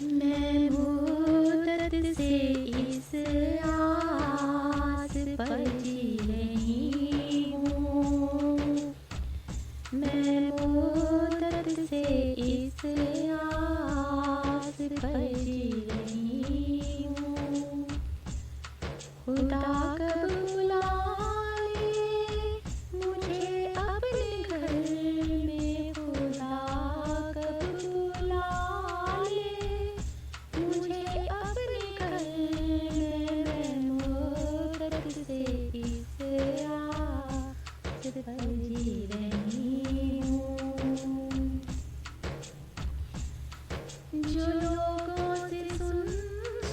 मैं मुद्दत से इस आस पर जी रही हूँ। मैं मुद्दत से इस आस पर जी रही हूँ। खुदा कब बुला ले मुझे अपने घर में, खुदा कब बुला ले मुझे अपने घर में। मैं मुद्दत से इस आस पर जी रही हूँ। जो लोगों से सुन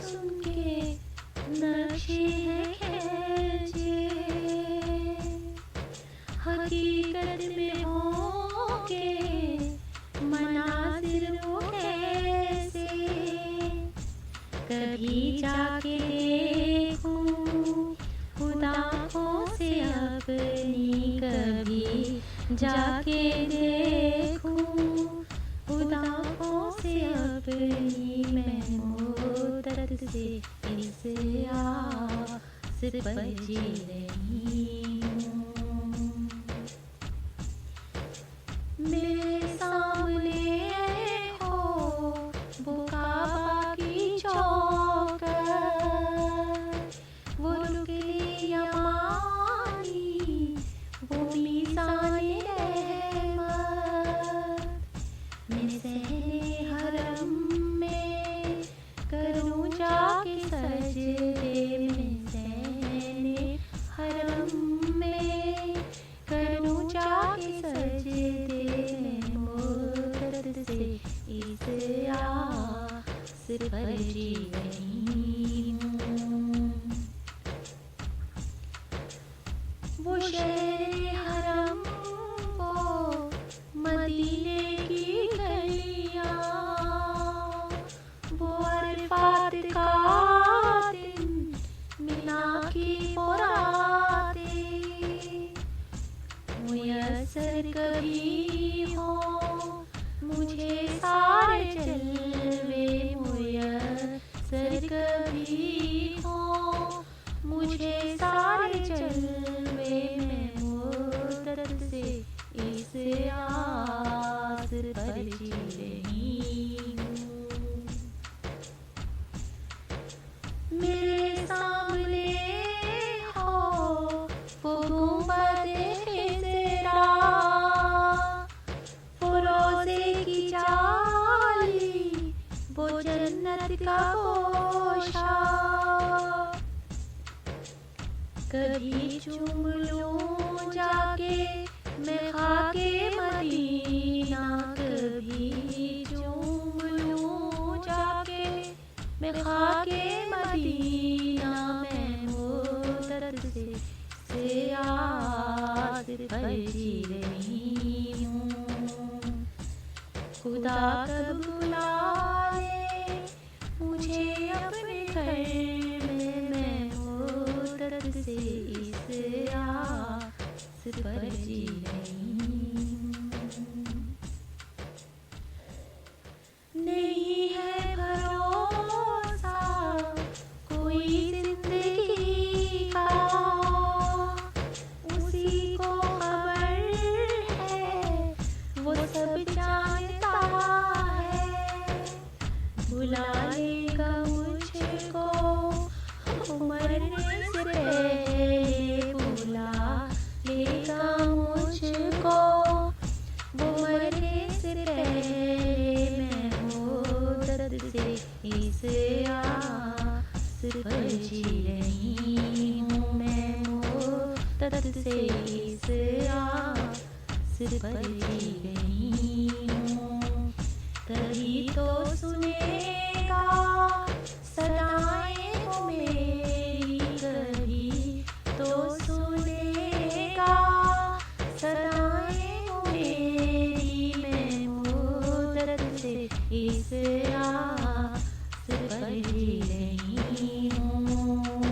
सुन के नक्शे हैं खींचे, हकीकत में होंगे मनाज़िर वो कैसे। कभी जाके देखूं खुद आँखों से अपनी, कभी जाके देखूं खुद आँखों से अपनी। मैं मुद्दत से इस आस पर जी रही हूँ। मेरे सामने हो वो काबा की चौखट, वो रुकने यमानी, वो मीज़ाने रहमत। मैं सहने हरम में करूँ जाके सजदे, मैं सहने हरम में करूँ जाके सजदे। मैं मुद्दत से इस आस पर जी रही हूँ। वो शहरे हरम, वो मदीने की गलियाँ, वो अरफात का दिन, मिना की वो रातें। मुयस्सर कभी हो मुझे सारे जलवे, मुयस्सर कभी हो मुझे सारे जलवे। मैं मुद्दत से इस आस पर जी रही हूँ। मेरे सामने हो वो गुंबद-ए खिज़रा, वो रोज़े की जाली, वो जन्नत का गोशा। कभी चूम लूँ जाके मैं खाके मदीना, कभी चूम लूँ जाके मैं खाके मदीना। मैं मुद्दत से आस पर जी रही हूँ। खुदा कब बुला ले मुझे अपने घर में। मैं मुद्दत से इस आस पर जी रही हूँ। नहीं है भरोसा कोई जिंदगी का, उसी को खबर है वो सब जानता है। बुला लेगा मुझको मरने से पहले, बुला लेगा मुझको वो मरने से पहले। मैं मुद्दत से इस आस पर जी रही हूँ। मैं मुद्दत से इस आस पर जी रही हूँ। कभी तो सुनेगा सदाएं वो मेरी, कभी तो सुनेगा सदाएं वो मेरी। मैं मुद्दत से इस आस पर जी रही हूँ।